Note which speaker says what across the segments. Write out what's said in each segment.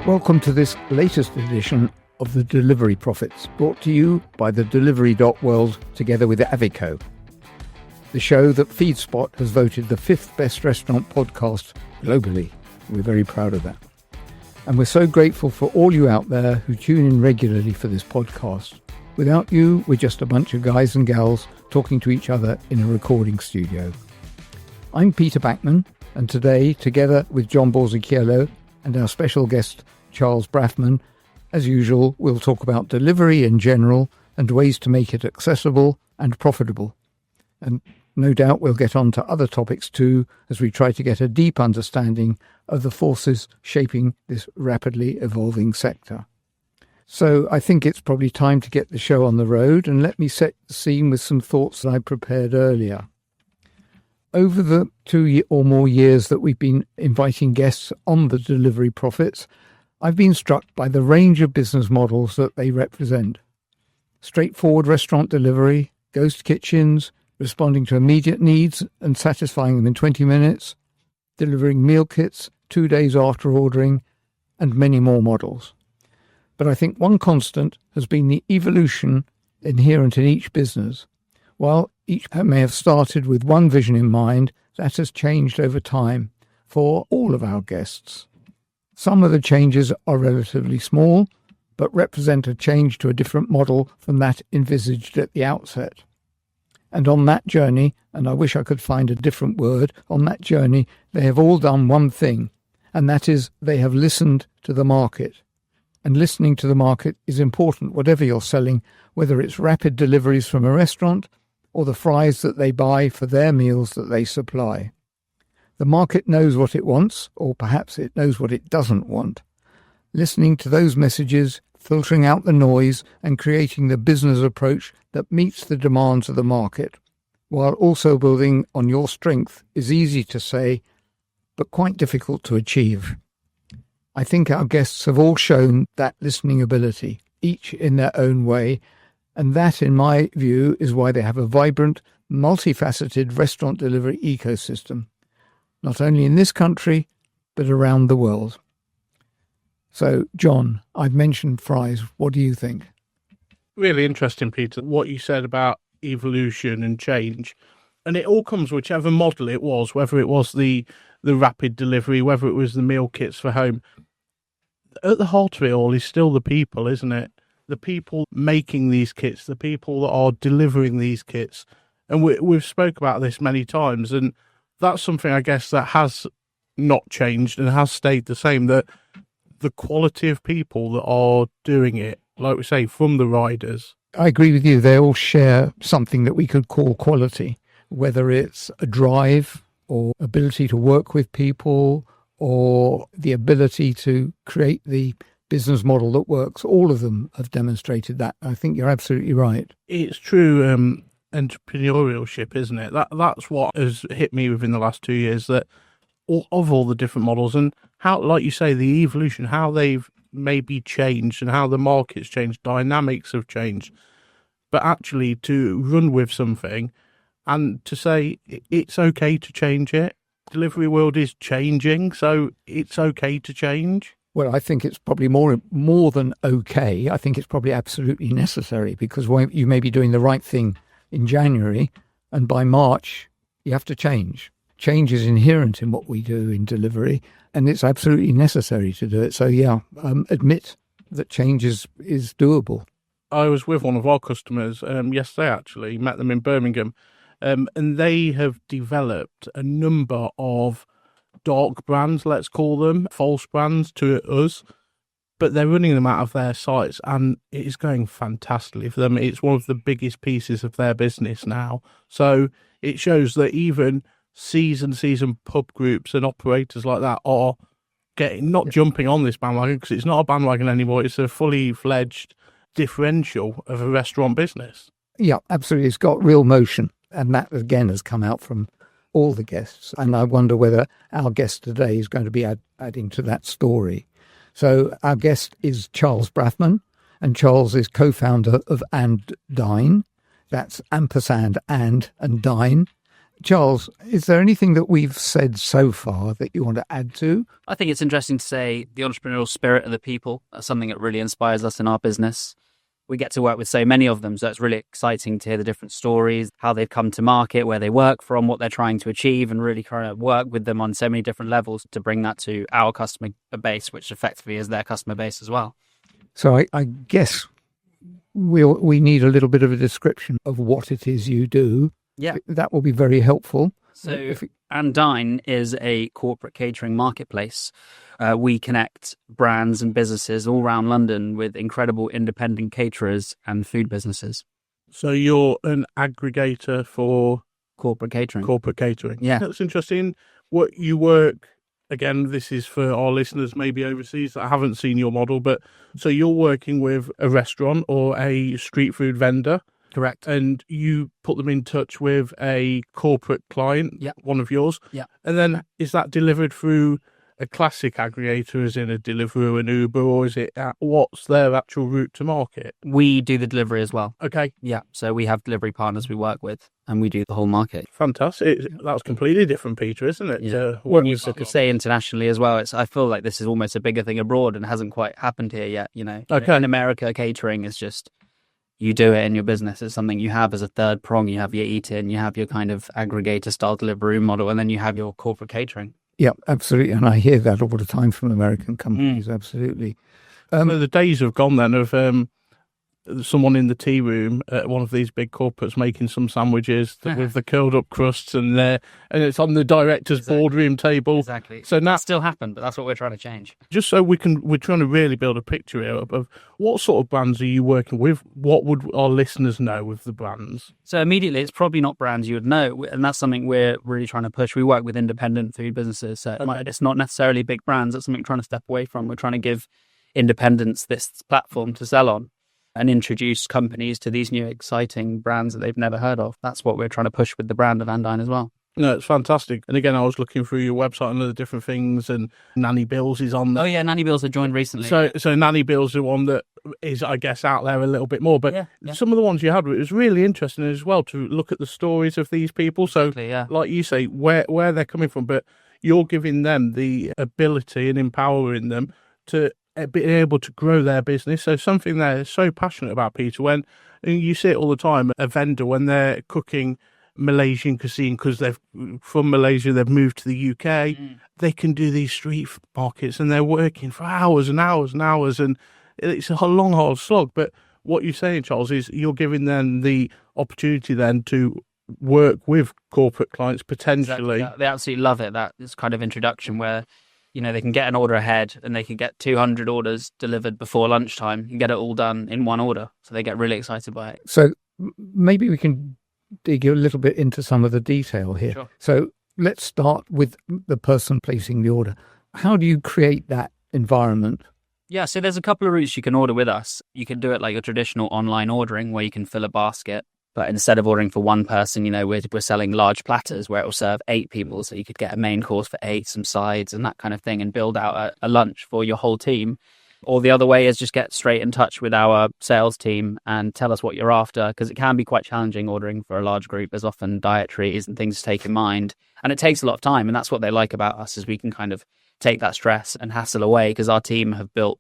Speaker 1: Welcome to this latest edition of the Delivery Profits, brought to you by the Delivery.world together with Avico, the show that FeedSpot has voted the 5th best restaurant podcast globally. We're very proud of that. And we're so grateful for all you out there who tune in regularly for this podcast. Without you, we're just a bunch of guys and gals talking to each other in a recording studio. I'm Peter Backman, and today, together with John Borzichiello and our special guest, Charles Brafman, as usual, we'll talk about delivery in general and ways to make it accessible and profitable. And no doubt we'll get on to other topics too, as we try to get a deep understanding of the forces shaping this rapidly evolving sector. So I think it's probably time to get the show on the road, and let me set the scene with some thoughts that I prepared earlier. Over the 2 or more years that we've been inviting guests on the Delivery Profits, I've been struck by the range of business models that they represent. Straightforward restaurant delivery, ghost kitchens, responding to immediate needs and satisfying them in 20 minutes, delivering meal kits 2 days after ordering, and many more models. But I think one constant has been the evolution inherent in each business. While each may have started with one vision in mind, that has changed over time for all of our guests. Some of the changes are relatively small, but represent a change to a different model from that envisaged at the outset. And on that journey, and I wish I could find a different word, on that journey they have all done one thing, and that is they have listened to the market. And listening to the market is important, whatever you're selling, whether it's rapid deliveries from a restaurant or the fries that they buy for their meals that they supply. The market knows what it wants, or perhaps it knows what it doesn't want. Listening to those messages, filtering out the noise, and creating the business approach that meets the demands of the market, while also building on your strength, is easy to say, but quite difficult to achieve. I think our guests have all shown that listening ability, each in their own way, and that, in my view, is why they have a vibrant, multifaceted restaurant delivery ecosystem, not only in this country, but around the world. So, John, I've mentioned fries. What do you think?
Speaker 2: Really interesting, Peter, what you said about evolution and change. And it all comes whichever model it was, whether it was the rapid delivery, whether it was the meal kits for home. At the heart of it all is still the people, isn't it? The people making these kits, the people that are delivering these kits. And we've spoke about this many times, and that's something, I guess, that has not changed and has stayed the same, that the quality of people that are doing it, like we say, from the riders.
Speaker 1: I agree with you. They all share something that we could call quality, whether it's a drive or ability to work with people or the ability to create the business model that works. All of them have demonstrated that. I think you're absolutely right.
Speaker 2: It's true entrepreneurship, isn't it? That's what has hit me within the last 2 years, that of all the different models and how, like you say, the evolution, how they've maybe changed and how the market's changed, dynamics have changed. But actually to run with something and to say it's okay to change it. Delivery world is changing, so it's okay to change.
Speaker 1: Well, I think it's probably more than okay. I think it's probably absolutely necessary, because you may be doing the right thing in January, and by March you have to change. Change is inherent in what we do in delivery, and it's absolutely necessary to do it. So yeah, admit that change is doable.
Speaker 2: I was with one of our customers yesterday, actually, met them in Birmingham, and they have developed a number of dark brands, let's call them, false brands to us, but they're running them out of their sites, and it is going fantastically for them. It's one of the biggest pieces of their business now. So it shows that even season pub groups and operators like that are not jumping on this bandwagon, because it's not a bandwagon anymore. It's a fully fledged differential of a restaurant business.
Speaker 1: Yeah, absolutely. It's got real motion, and that again has come out from all the guests, and I wonder whether our guest today is going to be adding to that story. So our guest is Charles Brafman, and Charles is co-founder of Dine. That's ampersand and Dine. Charles, is there anything that we've said so far that you want to add to?
Speaker 3: I think it's interesting to say the entrepreneurial spirit of the people. That's something that really inspires us in our business. We get to work with so many of them, so it's really exciting to hear the different stories, how they've come to market, where they work from, what they're trying to achieve, and really trying to work with them on so many different levels to bring that to our customer base, which effectively is their customer base as well.
Speaker 1: So I guess we need a little bit of a description of what it is you do.
Speaker 3: Yeah.
Speaker 1: That will be very helpful.
Speaker 3: So, and Dine is a corporate catering marketplace. We connect brands and businesses all around London with incredible independent caterers and food businesses.
Speaker 2: So you're an aggregator for
Speaker 3: Corporate catering.
Speaker 2: corporate catering.
Speaker 3: Yeah.
Speaker 2: That's interesting. What you work, again, this is for our listeners maybe overseas that haven't seen your model, but so you're working with a restaurant or a street food vendor.
Speaker 3: Correct.
Speaker 2: And you put them in touch with a corporate client,
Speaker 3: Yeah.
Speaker 2: one of yours.
Speaker 3: Yeah.
Speaker 2: And then is that delivered through a classic aggregator, as in a Deliveroo and Uber, or is it what's their actual route to market?
Speaker 3: We do the delivery as well.
Speaker 2: Okay,
Speaker 3: Yeah. So we have delivery partners we work with and we do the whole market.
Speaker 2: fantastic. That's completely different, Peter, isn't it?
Speaker 3: Yeah.
Speaker 2: What
Speaker 3: You
Speaker 2: you
Speaker 3: could say internationally as well. I feel like this is almost a bigger thing abroad and hasn't quite happened here yet.
Speaker 2: Okay.
Speaker 3: In America, catering is just, you do it in your business. It's something you have as a third prong. You have your eat-in, you have your kind of aggregator style delivery model, and then you have your corporate catering.
Speaker 1: Yeah, absolutely. And I hear that all the time from American companies. Absolutely.
Speaker 2: So the days have gone then of someone in the tea room at one of these big corporates making some sandwiches with the curled up crusts and it's on the director's boardroom table.
Speaker 3: Exactly.
Speaker 2: So now,
Speaker 3: That still happened, but that's what we're trying to change.
Speaker 2: just so we're trying to really build a picture here of what sort of brands are you working with? What would our listeners know with the brands?
Speaker 3: So immediately, it's probably not brands you would know, and that's something we're really trying to push. We work with independent food businesses, so it's not necessarily big brands. That's something we're trying to step away from. We're trying to give independents this platform to sell on and introduce companies to these new exciting brands that they've never heard of. That's what we're trying to push with the brand of Dine as well.
Speaker 2: No, it's fantastic. And again, I was looking through your website and other different things, and Nanny Bills is on there.
Speaker 3: Oh yeah, Nanny Bills have joined recently.
Speaker 2: So Nanny Bills is the one that is, I guess, out there a little bit more. But
Speaker 3: Yeah.
Speaker 2: some of the ones you had, it was really interesting as well to look at the stories of these people. So,
Speaker 3: Exactly, yeah.
Speaker 2: like you say, where they're coming from, but you're giving them the ability and empowering them to be able to grow their business. So something they're so passionate about, Peter, when and you see it all the time, a vendor, when they're cooking Malaysian cuisine because they've from Malaysia, they've moved to the UK, they can do these street markets and they're working for hours and hours and hours, and it's a long, hard slog. But what you're saying, Charles, is you're giving them the opportunity then to work with corporate clients potentially.
Speaker 3: Exactly. They absolutely love it. That this kind of introduction where, they can get an order ahead and they can get 200 orders delivered before lunchtime and get it all done in one order. So they get really excited by it.
Speaker 1: So maybe we can dig a little bit into some of the detail here.
Speaker 3: Sure.
Speaker 1: So let's start with the person placing the order. How do you create that environment?
Speaker 3: Yeah, so there's a couple of routes you can order with us. You can do it like your traditional online ordering where you can fill a basket. But instead of ordering for one person, we're selling large platters where it will serve 8 people. So you could get a main course for 8, some sides and that kind of thing, and build out a lunch for your whole team. Or the other way is just get straight in touch with our sales team and tell us what you're after, because it can be quite challenging ordering for a large group. There's often dietaries and things to take in mind. And it takes a lot of time. And that's what they like about us, is we can kind of take that stress and hassle away, because our team have built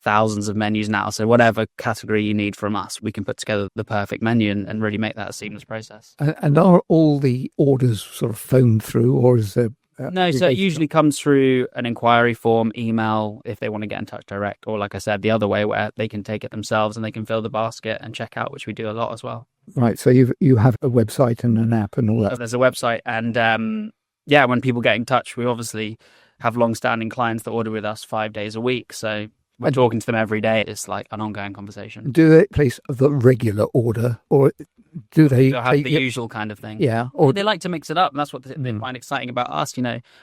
Speaker 3: thousands of menus now. So whatever category you need from us, we can put together the perfect menu and really make that a seamless process.
Speaker 1: And are all the orders sort of phoned through, or is there...
Speaker 3: No, so it usually comes through an inquiry form, email, if they want to get in touch direct, or like I said, the other way where they can take it themselves and they can fill the basket and check out, which we do a lot as well.
Speaker 1: Right, so you have a website and an app and all that.
Speaker 3: So there's a website, and when people get in touch, we obviously have long-standing clients that order with us 5 days a week, so we're talking to them every day. It's like an ongoing conversation.
Speaker 1: Do they place the regular order, or do they
Speaker 3: They'll have the usual kind of thing?
Speaker 1: Yeah.
Speaker 3: Or they like to mix it up, and that's what they find exciting about us,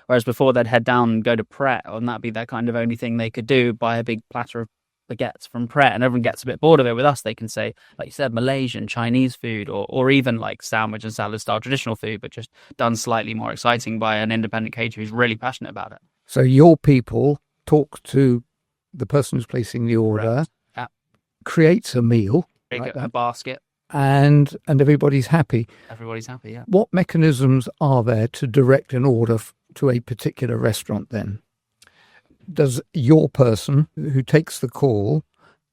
Speaker 3: Whereas before they'd head down and go to Pret, and that'd be their kind of only thing they could do, buy a big platter of baguettes from Pret, and everyone gets a bit bored of it. With us, they can say, like you said, Malaysian, Chinese food, or even like sandwich and salad style traditional food, but just done slightly more exciting by an independent caterer who's really passionate about it.
Speaker 1: So your people talk to the person who's placing the order,
Speaker 3: Yeah.
Speaker 1: creates a meal,
Speaker 3: A basket.
Speaker 1: and everybody's happy.
Speaker 3: Everybody's happy, yeah.
Speaker 1: What mechanisms are there to direct an order to a particular restaurant then? Does your person who takes the call,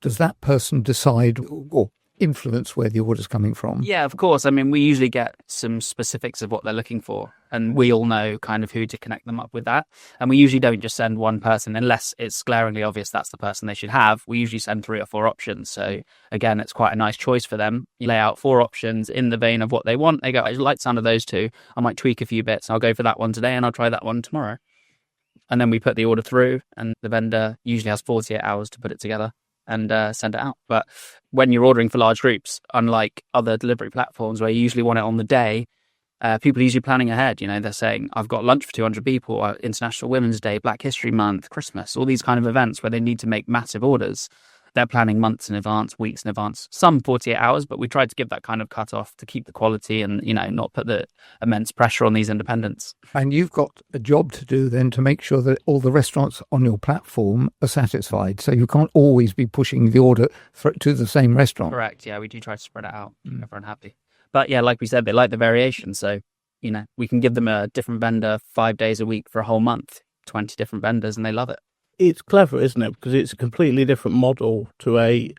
Speaker 1: does that person decide or influence where the order's coming from?
Speaker 3: Yeah, of course. I mean, we usually get some specifics of what they're looking for, and we all know kind of who to connect them up with that. And we usually don't just send one person unless it's glaringly obvious that's the person they should have. We usually send 3 or 4 options. So again, it's quite a nice choice for them. You lay out 4 options in the vein of what they want. They go, I like the sound of those 2. I might tweak a few bits. I'll go for that one today and I'll try that one tomorrow. And then we put the order through, and the vendor usually has 48 hours to put it together and send it out. But when you're ordering for large groups, unlike other delivery platforms where you usually want it on the day, people are usually planning ahead. You know, they're saying, I've got lunch for 200 people, International Women's Day, Black History Month, Christmas, all these kind of events where they need to make massive orders. They're planning months in advance, weeks in advance, some 48 hours, but we tried to give that kind of cut off to keep the quality and, you know, not put the immense pressure on these independents.
Speaker 1: And you've got a job to do then to make sure that all the restaurants on your platform are satisfied. So you can't always be pushing the order to the same restaurant.
Speaker 3: Correct. Yeah, we do try to spread it out. Everyone happy. But yeah, like we said, they like the variation. So, you know, we can give them a different vendor 5 days a week for a whole month, 20 different vendors, and they love it.
Speaker 2: It's clever, isn't it? Because it's a completely different model to a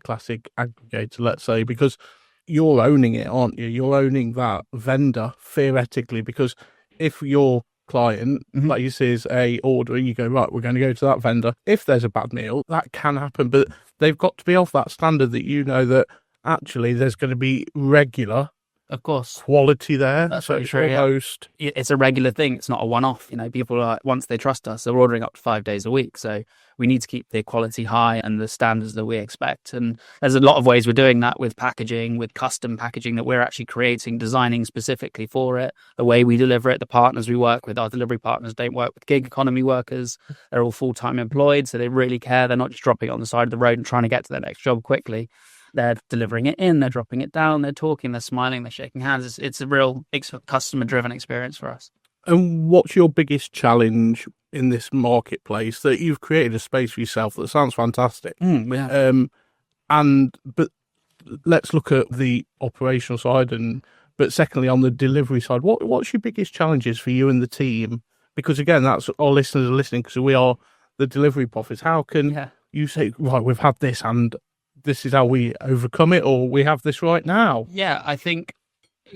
Speaker 2: classic aggregator, let's say, because you're owning it, aren't you? You're owning that vendor, theoretically, because if your client, like you say, is a order and you go, right, we're going to go to that vendor. If there's a bad meal, that can happen, but they've got to be off that standard that you know that actually there's going to be regular
Speaker 3: Of course.
Speaker 2: quality there.
Speaker 3: That's
Speaker 2: so
Speaker 3: very
Speaker 2: it's
Speaker 3: true, yeah.
Speaker 2: almost...
Speaker 3: It's a regular thing. It's not a one-off. You know, people are, once they trust us, they're ordering up to 5 days a week. So we need to keep the quality high and the standards that we expect. And there's a lot of ways we're doing that with packaging, with custom packaging that we're actually creating, designing specifically for it, the way we deliver it, the partners we work with. Our delivery partners don't work with gig economy workers. They're all full-time employed, so they really care. They're not just dropping it on the side of the road and trying to get to their next job quickly. They're delivering it in, they're dropping it down, they're talking, they're smiling, they're shaking hands. It's a real customer-driven experience for us.
Speaker 2: And what's your biggest challenge in this marketplace that you've created a space for yourself that sounds fantastic?
Speaker 3: We have.
Speaker 2: But let's look at the operational side, but secondly on the delivery side, what's your biggest challenges for you and the team? Because again, that's our listeners are listening because we are the delivery profits. How can you say, right, we've had this and this is how we overcome it, or we have this right now?
Speaker 3: Yeah, I think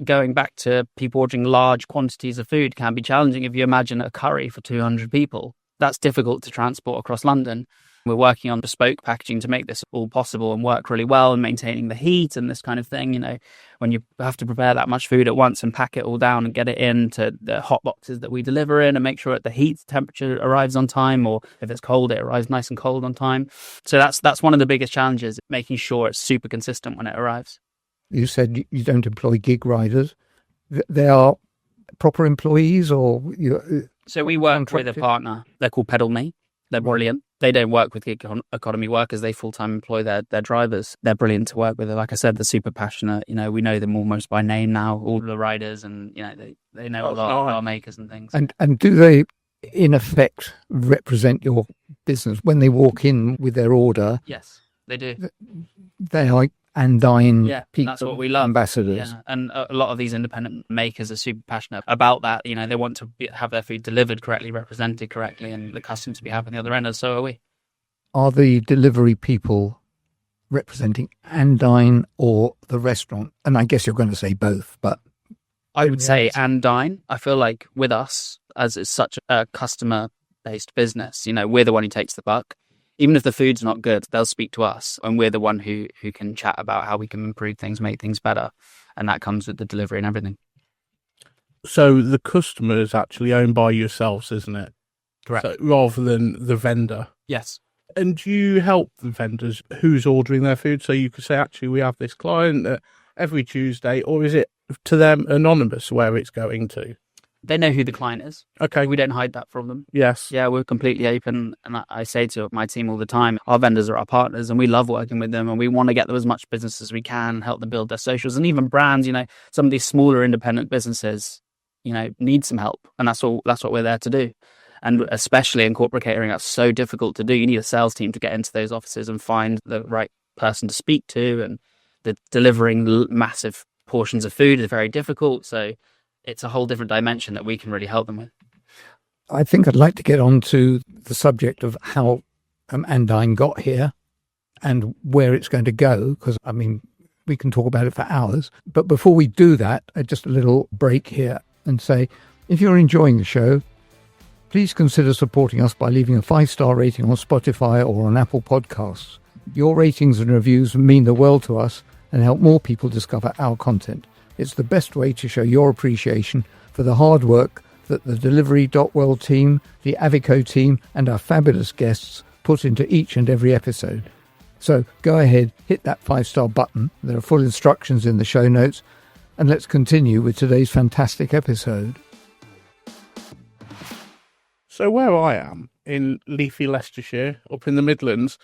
Speaker 3: going back to people ordering large quantities of food can be challenging. If you imagine a curry for 200 people, that's difficult to transport across London. We're working on bespoke packaging to make this all possible and work really well, and maintaining the heat and this kind of thing. You know, when you have to prepare that much food at once and pack it all down and get it into the hot boxes that we deliver in and make sure that the heat temperature arrives on time, or if it's cold, it arrives nice and cold on time. So that's one of the biggest challenges, making sure it's super consistent when it arrives.
Speaker 1: You said you don't employ gig riders. They are proper employees, or
Speaker 3: so we work with a partner. They're called Pedal Me. They're brilliant. They don't work with gig economy workers. They full-time employ their drivers. They're brilliant to work with. Like I said, they're super passionate. You know, we know them almost by name now, all the riders, and, you know, they know all our makers and things.
Speaker 1: And do they, in effect, represent your business when they walk in with their order?
Speaker 3: Yes, they do.
Speaker 1: They are Dine people,
Speaker 3: that's what we love.
Speaker 1: Ambassadors.
Speaker 3: Yeah, and a lot of these independent makers are super passionate about that. You know, they want to have their food delivered correctly, represented correctly, and the customer to be happy on the other end, and so are we.
Speaker 1: Are the delivery people representing Dine or the restaurant? And I guess you're going to say both, but...
Speaker 3: I would say Dine. I feel like with us, as it's such a customer-based business, you know, we're the one who takes the buck. Even if the food's not good, they'll speak to us, and we're the one who can chat about how we can improve things, make things better, and that comes with the delivery and everything.
Speaker 2: So the customer is actually owned by yourselves, isn't it?
Speaker 3: Correct.
Speaker 2: So, rather than the vendor.
Speaker 3: Yes.
Speaker 2: And do you help the vendors who's ordering their food? So you could say, actually, we have this client every Tuesday, or is it to them anonymous where it's going to?
Speaker 3: They know who the client is.
Speaker 2: Okay.
Speaker 3: We don't hide that from them.
Speaker 2: Yes.
Speaker 3: Yeah, we're completely open. And I say to my team all the time, our vendors are our partners and we love working with them, and we want to get them as much business as we can, help them build their socials, and even brands. You know, some of these smaller independent businesses, you know, need some help. And that's what we're there to do. And especially in corporate catering, that's so difficult to do. You need a sales team to get into those offices and find the right person to speak to and The delivering massive portions of food is very difficult. So it's a whole different dimension that we can really help them with.
Speaker 1: I think I'd like to get on to the subject of how Dine got here and where it's going to go, because, I mean, we can talk about it for hours. But before we do that, just a little break here and say, if you're enjoying the show, please consider supporting us by leaving a 5-star rating on Spotify or on Apple Podcasts. Your ratings and reviews mean the world to us and help more people discover our content. It's the best way to show your appreciation for the hard work that the Delivery.World team, the Avico team, and our fabulous guests put into each and every episode. So go ahead, hit that 5-star button. There are full instructions in the show notes. And let's continue with today's fantastic episode.
Speaker 2: So where I am, in leafy Leicestershire, up in the Midlands,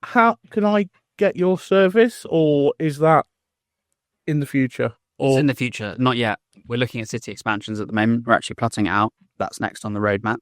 Speaker 2: how can I get your service, or is that in the future?
Speaker 3: It's in the future, not yet. We're looking at city expansions at the moment. We're actually plotting it out. That's next on the roadmap.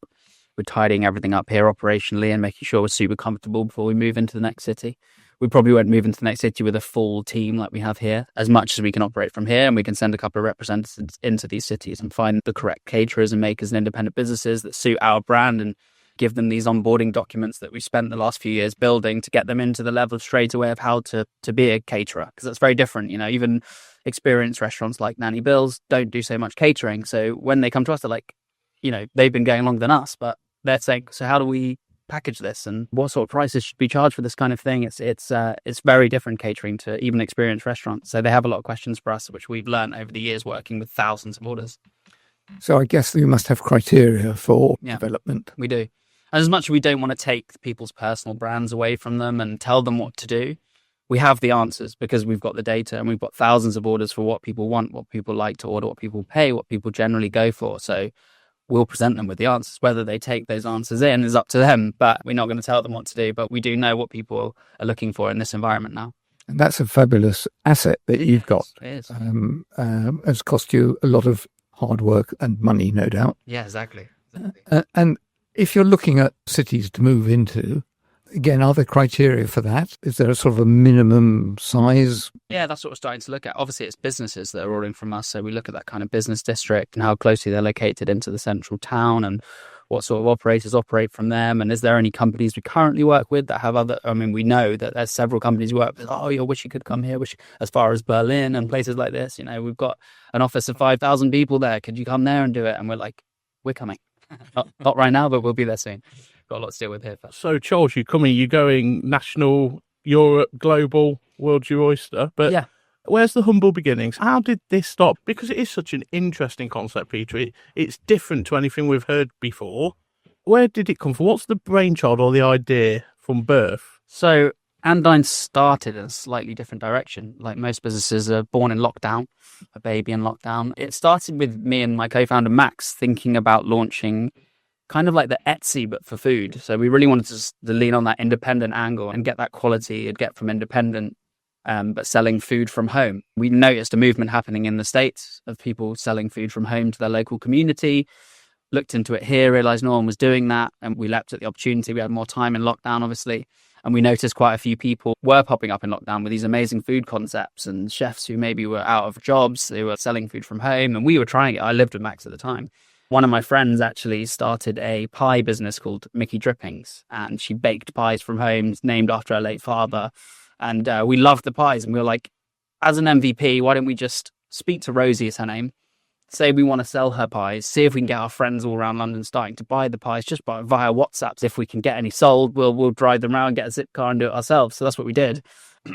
Speaker 3: We're tidying everything up here operationally and making sure we're super comfortable before we move into the next city. We probably won't move into the next city with a full team like we have here, as much as we can operate from here, and we can send a couple of representatives into these cities and find the correct caterers and makers and independent businesses that suit our brand and give them these onboarding documents that we've spent the last few years building to get them into the level straight away of how to be a caterer, because that's very different. You know, even experienced restaurants like Nanny Bill's don't do so much catering. So when they come to us, they're like, you know, they've been going longer than us, but they're saying, so how do we package this and what sort of prices should be charged for this kind of thing? It's very different catering to even experienced restaurants. So they have a lot of questions for us, which we've learned over the years working with thousands of orders.
Speaker 1: So I guess you must have criteria for development.
Speaker 3: We do. And as much as we don't want to take people's personal brands away from them and tell them what to do, we have the answers because we've got the data and we've got thousands of orders for what people want, what people like to order, what people pay, what people generally go for. So we'll present them with the answers. Whether they take those answers in is up to them, but we're not going to tell them what to do. But we do know what people are looking for in this environment now. And
Speaker 1: that's a fabulous asset that you've got.
Speaker 3: It is.
Speaker 1: It's cost you a lot of hard work and money, no doubt.
Speaker 3: Yeah, exactly.
Speaker 1: And if you're looking at cities to move into, again, are there criteria for that? Is there a sort of a minimum size?
Speaker 3: Yeah, that's what we're starting to look at. Obviously, it's businesses that are ordering from us. So we look at that kind of business district and how closely they're located into the central town and what sort of operators operate from them. And is there any companies we currently work with that have other... I mean, we know that there's several companies we work with. Oh, I wish you could come here, as far as Berlin and places like this. You know, we've got an office of 5,000 people there. Could you come there and do it? And we're like, we're coming. Not right now, but we'll be there soon. Got a lot to deal with here.
Speaker 2: So, Charles, you're going national, Europe, global, world's your oyster. But yeah, where's the humble beginnings? How did this start? Because it is such an interesting concept, Peter. It's different to anything we've heard before. Where did it come from? What's the brainchild or the idea from birth?
Speaker 3: So, Dine started in a slightly different direction. Like most businesses are born in lockdown, a baby in lockdown. It started with me and my co-founder, Max, thinking about launching kind of like the Etsy, but for food. So we really wanted to lean on that independent angle and get that quality you'd get from independent, but selling food from home. We noticed a movement happening in the States of people selling food from home to their local community, looked into it here, realized no one was doing that. And we leapt at the opportunity. We had more time in lockdown, obviously. And we noticed quite a few people were popping up in lockdown with these amazing food concepts and chefs who maybe were out of jobs. They were selling food from home and we were trying it. I lived with Max at the time. One of my friends actually started a pie business called Mickey Drippings, and she baked pies from home named after her late father. And we loved the pies. And we were like, as an MVP, why don't we just speak to Rosie, is her name, say we want to sell her pies, see if we can get our friends all around London starting to buy the pies just via WhatsApp. If we can get any sold, we'll drive them around, get a zip car and do it ourselves. So that's what we did.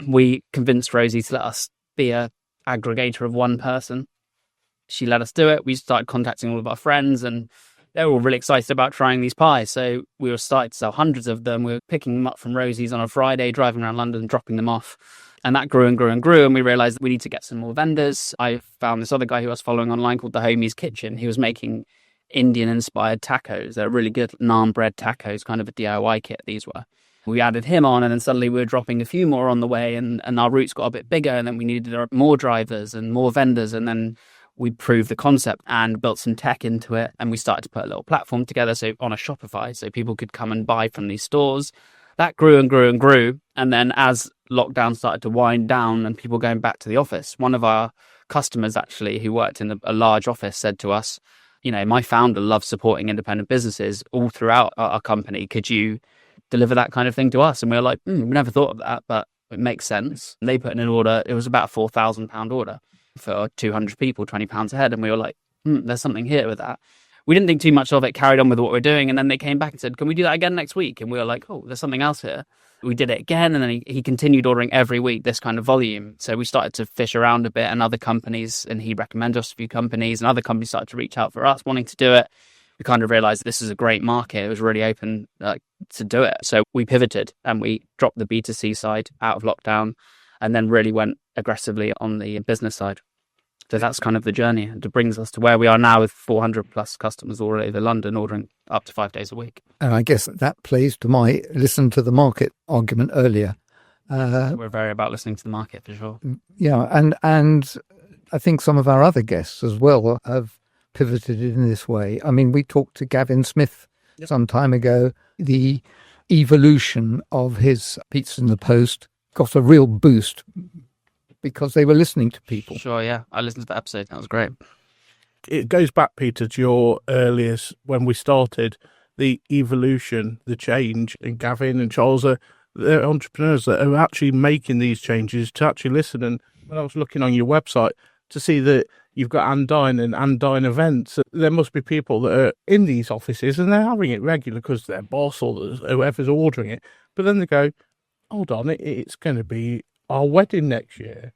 Speaker 3: We convinced Rosie to let us be a aggregator of one person. She let us do it. We started contacting all of our friends and they were all really excited about trying these pies. So we were starting to sell hundreds of them. We were picking them up from Rosie's on a Friday, driving around London, dropping them off. And that grew and grew and grew. And we realized that we need to get some more vendors. I found this other guy who I was following online called The Homie's Kitchen. He was making Indian-inspired tacos. They're really good naan bread tacos, kind of a DIY kit these were. We added him on and then suddenly we were dropping a few more on the way and our routes got a bit bigger and then we needed more drivers and more vendors and then we proved the concept and built some tech into it and we started to put a little platform together so on a Shopify so people could come and buy from these stores. That grew and grew and grew. And then as lockdown started to wind down and people going back to the office, one of our customers actually who worked in a large office said to us, my founder loves supporting independent businesses all throughout our company. Could you deliver that kind of thing to us? And we were like, we never thought of that, but it makes sense. And they put in an order. It was about a £4,000 order for 200 people, £20 a head. And we were like, there's something here with that. We didn't think too much of it, carried on with what we're doing. And then they came back and said, can we do that again next week? And we were like, oh, there's something else here. We did it again. And then he continued ordering every week, this kind of volume. So we started to fish around a bit, and other companies, and he recommended us a few companies, and other companies started to reach out for us wanting to do it. We kind of realized this is a great market. It was really open to do it. So we pivoted and we dropped the B2C side out of lockdown and then really went aggressively on the business side. So that's kind of the journey. And it brings us to where we are now with 400 plus customers all over London ordering up to 5 days a week.
Speaker 1: And I guess that plays to my listen to the market argument earlier.
Speaker 3: We're very about listening to the market for sure.
Speaker 1: Yeah. And I think some of our other guests as well have pivoted in this way. I mean, we talked to Gavin Smith some time ago. The evolution of his Pizza in the Post got a real boost because they were listening to people.
Speaker 3: Sure, yeah. I listened to the episode. That was great.
Speaker 2: It goes back, Peter, to your earliest, when we started, the evolution, the change, and Gavin and Charles are they're entrepreneurs that are actually making these changes to actually listen. And when I was looking on your website to see that you've got Dine and Dine events, there must be people that are in these offices and they're having it regular because their boss or whoever's ordering it. But then they go, hold on, it's going to be our wedding next year.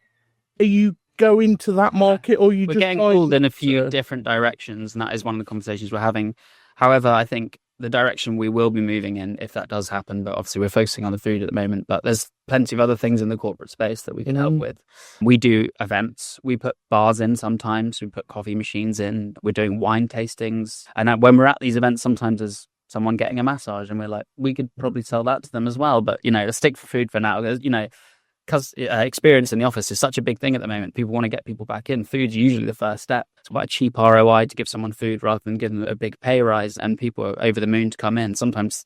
Speaker 2: Are you going to that market, or
Speaker 3: we're
Speaker 2: just
Speaker 3: getting pulled in a few different directions, and that is one of the conversations we're having. However, I think the direction we will be moving in, if that does happen, but obviously we're focusing on the food at the moment, but there's plenty of other things in the corporate space that we can help with. We do events. We put bars in sometimes. We put coffee machines in. We're doing wine tastings. And when we're at these events, sometimes there's someone getting a massage and we're like, we could probably sell that to them as well. But, let's stick for food for now. Because experience in the office is such a big thing at the moment. People want to get people back in. Food's usually the first step. It's quite a cheap ROI to give someone food rather than give them a big pay rise, and people are over the moon to come in. Sometimes,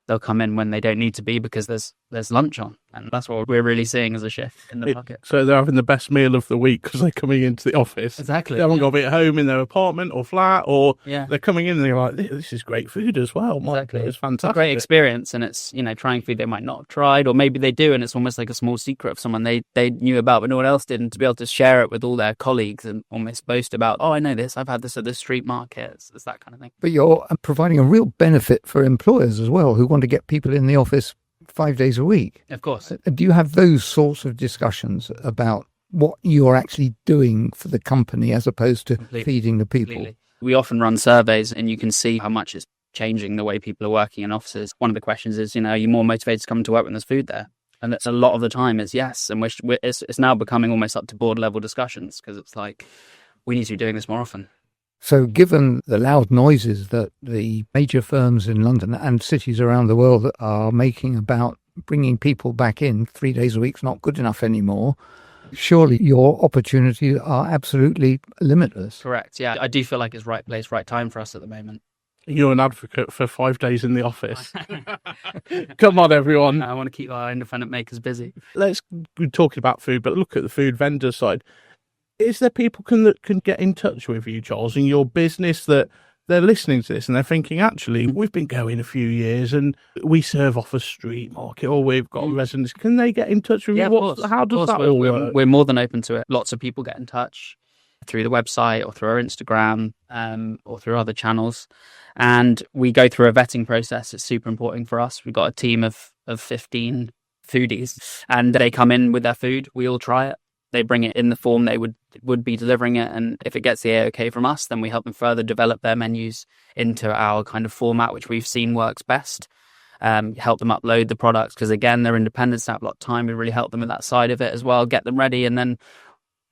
Speaker 3: they'll come in when they don't need to be because there's lunch on. And that's what we're really seeing as a shift in the market.
Speaker 2: So they're having the best meal of the week because they're coming into the office.
Speaker 3: Exactly.
Speaker 2: They haven't got to be at home in their apartment or flat, or
Speaker 3: they're
Speaker 2: coming in and they're like, this is great food as well.
Speaker 3: Exactly.
Speaker 2: It's fantastic.
Speaker 3: It's a great experience, and it's, trying food they might not have tried, or maybe they do, and it's almost like a small secret of someone they knew about but no one else did, and to be able to share it with all their colleagues and almost boast about, oh, I know this, I've had this at the street market. It's that kind of thing.
Speaker 1: But you're providing a real benefit for employers as well who want to get people in the office 5 days a week.
Speaker 3: Of course.
Speaker 1: Do you have those sorts of discussions about what you're actually doing for the company as opposed to feeding the people?
Speaker 3: Completely. We often run surveys and you can see how much it's changing the way people are working in offices. One of the questions is, are you more motivated to come to work when there's food there? And that's a lot of the time is yes. And it's now becoming almost up to board level discussions because it's like, we need to be doing this more often.
Speaker 1: So given the loud noises that the major firms in London and cities around the world are making about bringing people back in 3 days a week is not good enough anymore, surely your opportunities are absolutely limitless.
Speaker 3: Correct. Yeah, I do feel like it's right place, right time for us at the moment.
Speaker 2: You're an advocate for 5 days in the office. Come on, everyone.
Speaker 3: I want to keep our independent makers busy.
Speaker 2: Let's be talking about food, but look at the food vendor side. Is there people that can get in touch with you, Charles, in your business that they're listening to this and they're thinking, actually, we've been going a few years and we serve off a street market or we've got residents. Can they get in touch with you?
Speaker 3: Of course.
Speaker 2: How does that all work?
Speaker 3: We're more than open to it. Lots of people get in touch through the website or through our Instagram or through other channels. And we go through a vetting process. It's super important for us. We've got a team of 15 foodies and they come in with their food. We all try it. They bring it in the form they would be delivering it, and if it gets the A-OK from us, then we help them further develop their menus into our kind of format, which we've seen works best. Help them upload the products because again, they're independent, they have a lot of time. We really help them with that side of it as well, get them ready, and then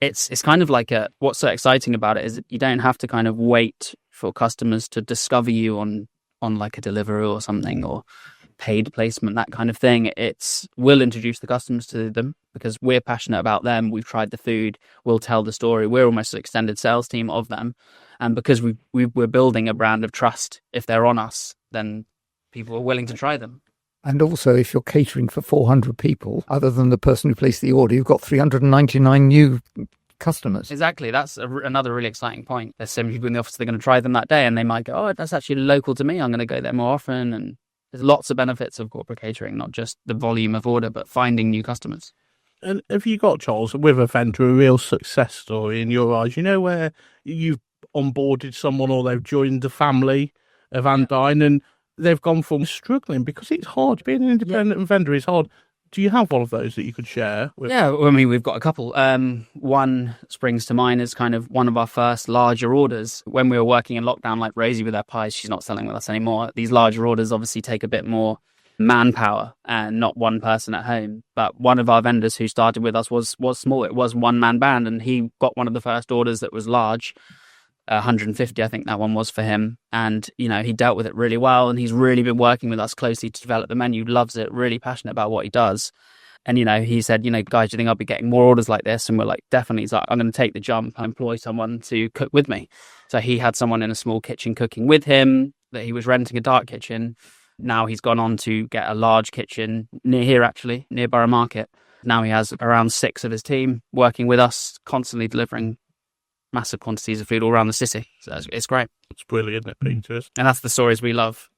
Speaker 3: it's kind of like what's so exciting about it is you don't have to kind of wait for customers to discover you on like a Deliveroo or something or paid placement, that kind of thing. We'll introduce the customers to them because we're passionate about them. We've tried the food. We'll tell the story. We're almost an extended sales team of them. And because we're building a brand of trust, if they're on us, then people are willing to try them.
Speaker 1: And also, if you're catering for 400 people, other than the person who placed the order, you've got 399 new customers.
Speaker 3: Exactly. That's another really exciting point. There's so many people in the office, they're going to try them that day and they might go, oh, that's actually local to me. I'm going to go there more often. And there's lots of benefits of corporate catering, not just the volume of order, but finding new customers.
Speaker 2: And have you got, Charles, with a vendor, a real success story in your eyes? You know, where you've onboarded someone or they've joined the family of Dine and they've gone from struggling because it's hard. Being an independent vendor is hard. Do you have one of those that you could share with?
Speaker 3: Yeah, I mean, we've got a couple. One springs to mind as kind of one of our first larger orders. When we were working in lockdown, like Rosie with her pies, she's not selling with us anymore. These larger orders obviously take a bit more manpower and not one person at home. But one of our vendors who started with us was small. It was one-man band, and he got one of the first orders that was large. 150, I think that one was for him. And, you know, he dealt with it really well. And he's really been working with us closely to develop the menu, loves it, really passionate about what he does. And, you know, he said, you know, guys, do you think I'll be getting more orders like this? And we're like, definitely. He's like, I'm going to take the jump and employ someone to cook with me. So he had someone in a small kitchen cooking with him, that he was renting a dark kitchen. Now he's gone on to get a large kitchen near here, actually, near Borough Market. Now he has around 6 of his team working with us, constantly delivering massive quantities of food all around the city. So it's great.
Speaker 2: It's brilliant, isn't it, Peter?
Speaker 3: And that's the stories we love.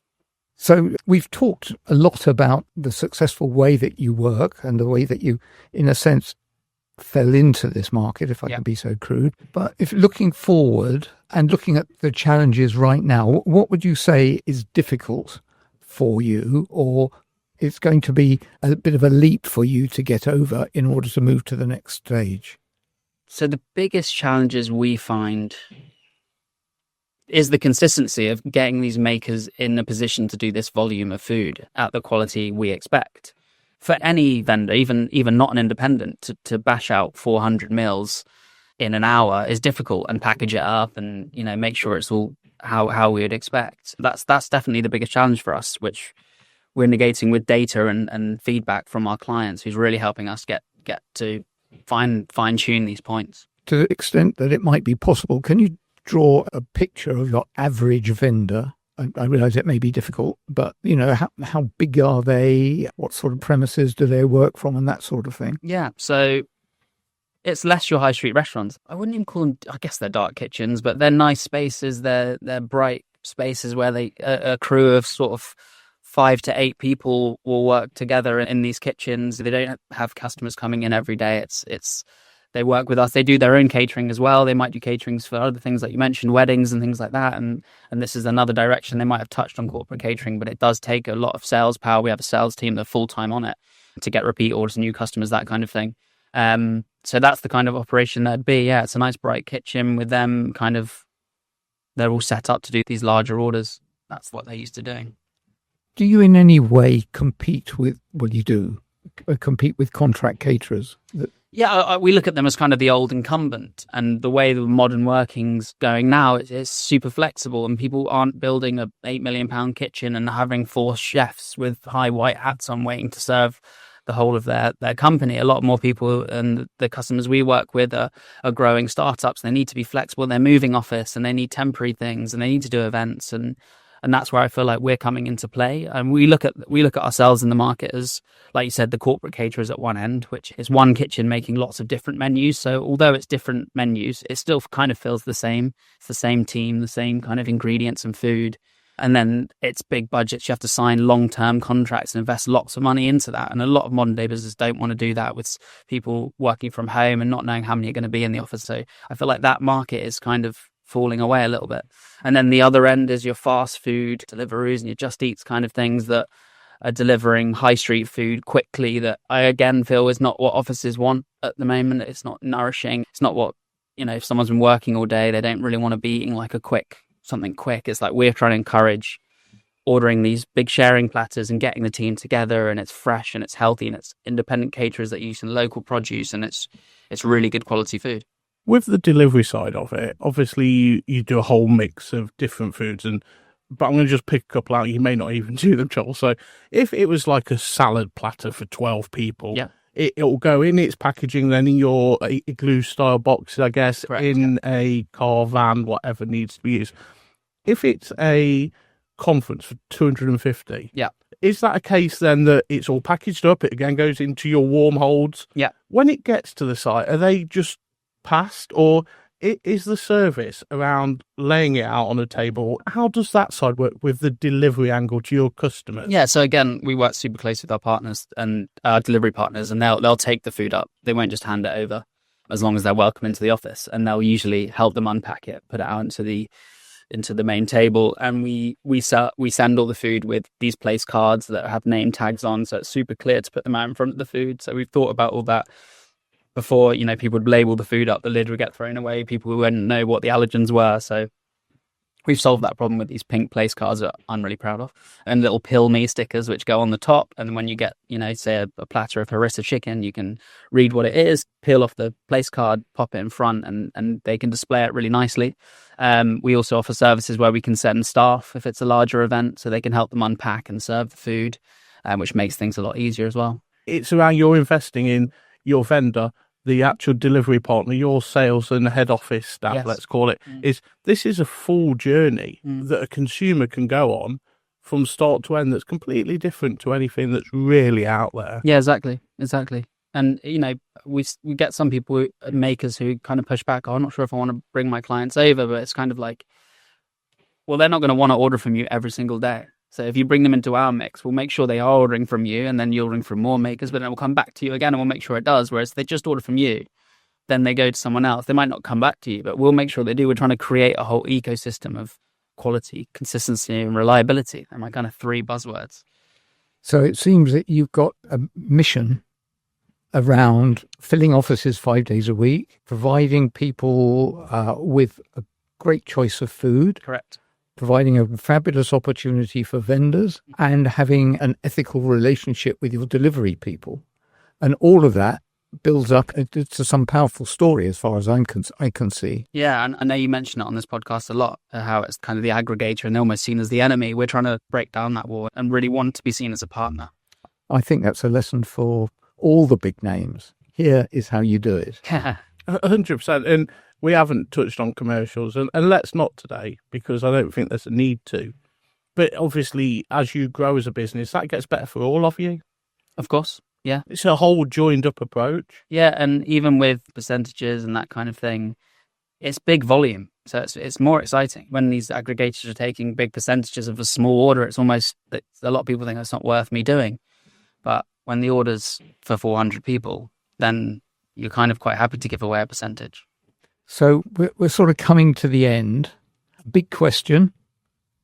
Speaker 1: So we've talked a lot about the successful way that you work and the way that you, in a sense, fell into this market, if I can be so crude. But if looking forward and looking at the challenges right now, what would you say is difficult for you, or it's going to be a bit of a leap for you to get over in order to move to the next stage?
Speaker 3: So the biggest challenges we find is the consistency of getting these makers in a position to do this volume of food at the quality we expect. For any vendor, even not an independent, to bash out 400 meals in an hour is difficult, and package it up and, you know, make sure it's all how we would expect. That's definitely the biggest challenge for us, which we're negating with data and feedback from our clients, who's really helping us get to fine-tune these points.
Speaker 1: To the extent that it might be possible, can you draw a picture of your average vendor? I realise it may be difficult, but, you know, how big are they? What sort of premises do they work from, and that sort of thing?
Speaker 3: Yeah, so it's less your high street restaurants. I wouldn't even call them, I guess they're dark kitchens, but they're nice spaces. They're bright spaces where a crew of sort of 5 to 8 people will work together in these kitchens. They don't have customers coming in every day. It's they work with us. They do their own catering as well. They might do caterings for other things like you mentioned, weddings and things like that. And this is another direction. They might have touched on corporate catering, but it does take a lot of sales power. We have a sales team that are full-time on it to get repeat orders, new customers, that kind of thing. So that's the kind of operation that'd be. Yeah, it's a nice bright kitchen with them kind of, they're all set up to do these larger orders. That's what they're used to doing.
Speaker 1: Do you in any way compete with, well, you do, compete with contract caterers?
Speaker 3: Yeah, we look at them as kind of the old incumbent, and the way the modern working's going now is super flexible, and people aren't building a £8 million kitchen and having 4 chefs with high white hats on waiting to serve the whole of their company. A lot more people and the customers we work with are growing startups. They need to be flexible. They're moving office and they need temporary things and they need to do events, and that's where I feel like we're coming into play. And we look at ourselves in the market as, like you said, the corporate caterers at one end, which is one kitchen making lots of different menus. So although it's different menus, it still kind of feels the same. It's the same team, the same kind of ingredients and food. And then it's big budgets. You have to sign long-term contracts and invest lots of money into that. And a lot of modern day businesses don't want to do that with people working from home and not knowing how many are going to be in the office. So I feel like that market is kind of falling away a little bit. And then the other end is your fast food Deliveroos and your Just Eats kind of things that are delivering high street food quickly, that I again feel is not what offices want at the moment. It's not nourishing. It's not what, you know, if someone's been working all day, they don't really want to be eating like something quick. It's like we're trying to encourage ordering these big sharing platters and getting the team together, and it's fresh and it's healthy and it's independent caterers that use some local produce, and it's really good quality food.
Speaker 2: With the delivery side of it, obviously you do a whole mix of different foods, but I'm going to just pick a couple out. You may not even do them, Joel. So if it was like a salad platter for 12 people,
Speaker 3: yeah,
Speaker 2: it'll go in its packaging, then in your igloo style boxes, I guess,
Speaker 3: correct,
Speaker 2: in a car van, whatever needs to be used. If it's a conference for 250,
Speaker 3: yeah,
Speaker 2: is that a case then that it's all packaged up, it again goes into your warm holds?
Speaker 3: Yeah.
Speaker 2: When it gets to the site, are they just passed, or is the service around laying it out on a table? How does that side work with the delivery angle to your customers?
Speaker 3: Yeah, so again, we work super close with our partners and our delivery partners, and they'll take the food up. They won't just hand it over as long as they're welcome into the office, and they'll usually help them unpack it, put it out into the main table, and we send all the food with these place cards that have name tags on, so it's super clear to put them out in front of the food. So we've thought about all that before. People would label the food up, the lid would get thrown away, people wouldn't know what the allergens were. So we've solved that problem with these pink place cards that I'm really proud of, and little pill me stickers which go on the top, and when you get say a platter of harissa chicken, you can read what it is, peel off the place card, pop it in front, and they can display it really nicely. We also offer services where we can send staff if it's a larger event, so they can help them unpack and serve the food, which makes things a lot easier as well.
Speaker 2: It's around your investing in your vendor, the actual delivery partner, your sales and head office staff,
Speaker 3: Yes.
Speaker 2: let's call it. This is a full journey that a consumer can go on from start to end that's completely different to anything that's really out there.
Speaker 3: Yeah, exactly. And we get some people, makers, who kind of push back. I'm not sure if I want to bring my clients over, but it's kind of like, well, they're not going to want to order from you every single day. So if you bring them into our mix, we'll make sure they are ordering from you, and then you'll ring from more makers, but then we'll come back to you again and we'll make sure it does. Whereas if they just order from you, then they go to someone else. They might not come back to you, but we'll make sure they do. We're trying to create a whole ecosystem of quality, consistency, and reliability. They're my kind of 3 buzzwords.
Speaker 1: So it seems that you've got a mission around filling offices 5 days a week, providing people with a great choice of food.
Speaker 3: Correct.
Speaker 1: Providing a fabulous opportunity for vendors, and having an ethical relationship with your delivery people. And all of that builds up to some powerful story as far as I can see.
Speaker 3: Yeah, and I know you mention it on this podcast a lot, how it's kind of the aggregator and they're almost seen as the enemy. We're trying to break down that wall and really want to be seen as a partner.
Speaker 1: I think that's a lesson for all the big names. Here is how you do it.
Speaker 3: Yeah.
Speaker 2: 100%. And we haven't touched on commercials, and let's not today, because I don't think there's a need to. But obviously, as you grow as a business, that gets better for all of you.
Speaker 3: Of course, yeah.
Speaker 2: It's a whole joined up approach.
Speaker 3: Yeah, and even with percentages and that kind of thing, it's big volume. So it's more exciting. When these aggregators are taking big percentages of a small order, it's almost, a lot of people think it's not worth me doing. But when the order's for 400 people, then you're kind of quite happy to give away a percentage.
Speaker 1: So we're sort of coming to the end. Big question.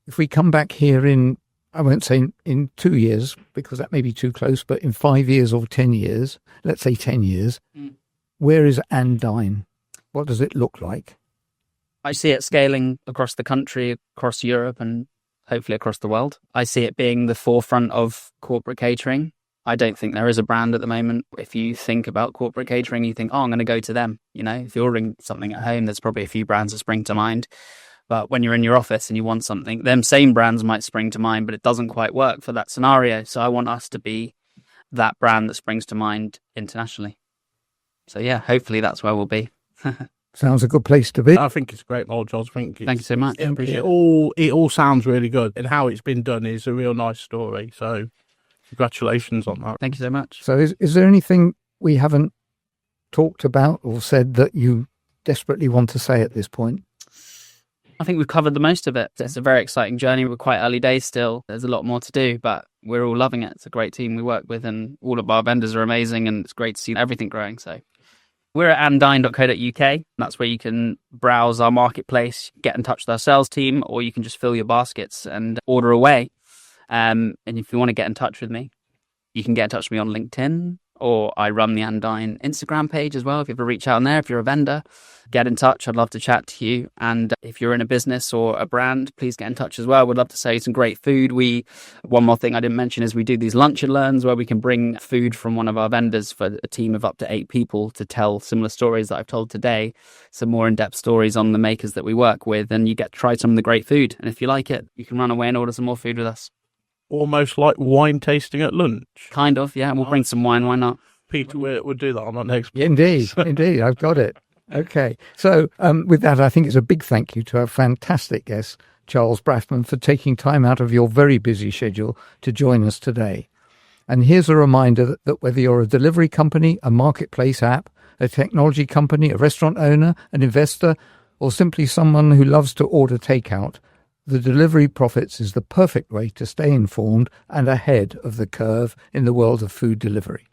Speaker 1: If we come back here in, I won't say in 2 years, because that may be too close, but in 5 years or 10 years, let's say 10 years, where is Dine? What does it look like?
Speaker 3: I see it scaling across the country, across Europe, and hopefully across the world. I see it being the forefront of corporate catering. I don't think there is a brand at the moment. If you think about corporate catering, you think, I'm going to go to them. If you're ordering something at home, there's probably a few brands that spring to mind. But when you're in your office and you want something, them same brands might spring to mind, but it doesn't quite work for that scenario. So I want us to be that brand that springs to mind internationally. So yeah, hopefully that's where we'll be.
Speaker 1: Sounds a good place to be.
Speaker 2: I think it's a great model, Josh. Thank you
Speaker 3: so much.
Speaker 2: It all sounds really good, and how it's been done is a real nice story. So congratulations on that.
Speaker 3: Thank you so much.
Speaker 1: So is there anything we haven't talked about or said that you desperately want to say at this point?
Speaker 3: I think we've covered the most of it. It's a very exciting journey. We're quite early days still. There's a lot more to do, but we're all loving it. It's a great team we work with, and all of our vendors are amazing, and it's great to see everything growing. So we're at andine.co.uk. That's where you can browse our marketplace, get in touch with our sales team, or you can just fill your baskets and order away. And if you want to get in touch with me, you can get in touch with me on LinkedIn, or I run the Dine Instagram page as well. If you ever reach out on there, if you're a vendor, get in touch. I'd love to chat to you. And if you're in a business or a brand, please get in touch as well. We'd love to sell you some great food. One more thing I didn't mention is we do these lunch and learns where we can bring food from one of our vendors for a team of up to 8 people to tell similar stories that I've told today, some more in-depth stories on the makers that we work with, and you get to try some of the great food. And if you like it, you can run away and order some more food with us.
Speaker 2: Almost like wine tasting at lunch.
Speaker 3: Kind of, yeah. We'll bring some wine. Why not?
Speaker 2: Peter, we'll do that on that next.
Speaker 1: Indeed, indeed. I've got it. Okay. So with that, I think it's a big thank you to our fantastic guest, Charles Brafman, for taking time out of your very busy schedule to join us today. And here's a reminder that whether you're a delivery company, a marketplace app, a technology company, a restaurant owner, an investor, or simply someone who loves to order takeout, the Delivery Profits is the perfect way to stay informed and ahead of the curve in the world of food delivery.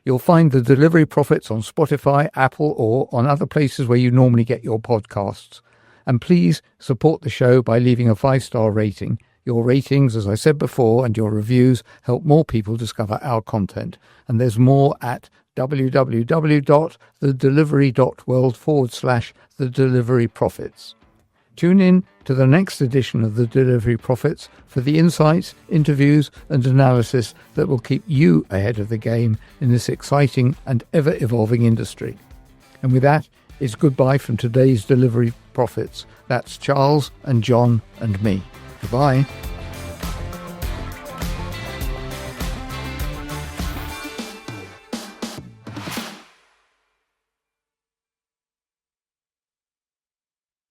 Speaker 1: You'll find the Delivery Profits on Spotify, Apple, or on other places where you normally get your podcasts. And please support the show by leaving a 5-star rating. Your ratings, as I said before, and your reviews help more people discover our content. And there's more at www.thedelivery.world/thedeliveryprofits. Tune in to the next edition of The Delivery Profits for the insights, interviews and analysis that will keep you ahead of the game in this exciting and ever-evolving industry. And with that, it's goodbye from today's Delivery Profits. That's Charles and John and me. Goodbye.